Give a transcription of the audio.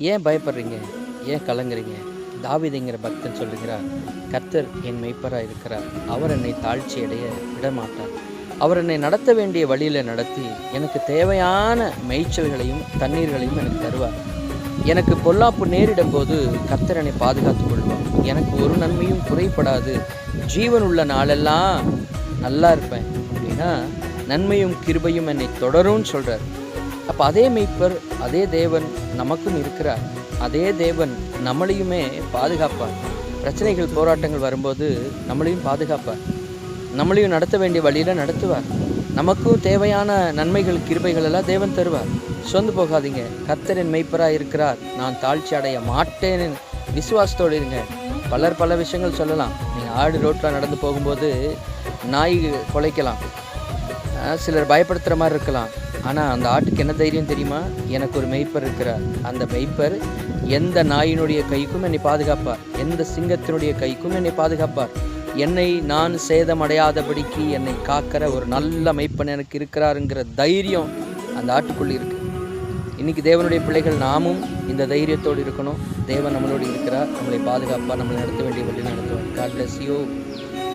ஏன் பயப்படுறீங்க? ஏன் கலங்குறீங்க? தாவீதுங்கிற பக்தன் சொல்லுகிறார், கர்த்தர் என் மெய்ப்பராக இருக்கிறார். அவர் என்னை தாழ்ச்சி அடைய விடமாட்டார். அவர் என்னை நடத்த வேண்டிய வழியில் நடத்தி எனக்கு தேவையான மேய்ச்சல்களையும் தண்ணீர்களையும் எனக்கு தருவார். எனக்கு பொல்லாப்பு நேரிடும் போது கர்த்தர் என்னை பாதுகாத்துக் கொள்வார். எனக்கு ஒரு நன்மையும் குறைபடாது. ஜீவன் உள்ள நாளெல்லாம் நல்லா இருப்பேன் அப்படின்னா நன்மையும் கிருபையும் என்னை தொடரும்னு சொல்கிறார். அப்போ அதே மெய்ப்பர், அதே தேவன் நமக்கும் இருக்கிறார். அதே தேவன் நம்மளையுமே பாதுகாப்பார். பிரச்சனைகள் போராட்டங்கள் வரும்போது நம்மளையும் பாதுகாப்பார். நம்மளையும் நடத்த வேண்டிய வழியில் நடத்துவார். நமக்கும் தேவையான நன்மைகள் கிருபைகள் எல்லாம் தேவன் தருவார். சொந்து போகாதீங்க. கர்த்தரின் மெய்ப்பராக இருக்கிறார், நான் தாழ்ச்சி அடைய மாட்டேன்னு விசுவாசத்தோடு இருங்க. பலர் பல விஷயங்கள் சொல்லலாம். நீங்கள் ஆடு ரோட்டில் நடந்து போகும்போது நாய் குலைக்கலாம், சிலர் பயப்படுத்துகிற மாதிரி இருக்கலாம். ஆனால் அந்த ஆட்டுக்கு என்ன தைரியம் தெரியுமா? எனக்கு ஒரு மெய்ப்பர் இருக்கிறார். அந்த மெய்ப்பர் எந்த நாயினுடைய கைக்கும் என்னை பாதுகாப்பார், எந்த சிங்கத்தினுடைய கைக்கும் என்னை பாதுகாப்பார். நான் சேதமடையாதபடிக்கு என்னை காக்கிற ஒரு நல்ல மெய்ப்பன் எனக்கு இருக்கிறாருங்கிற தைரியம் அந்த ஆட்டுக்குள்ளே இருக்குது. இன்றைக்கி தேவனுடைய பிள்ளைகள் நாமும் இந்த தைரியத்தோடு இருக்கணும். தேவன் நம்மளோடு இருக்கிறார், நம்மளை பாதுகாப்பார், நம்மளை நடத்த வேண்டிய வழி நடத்துவார். God bless you.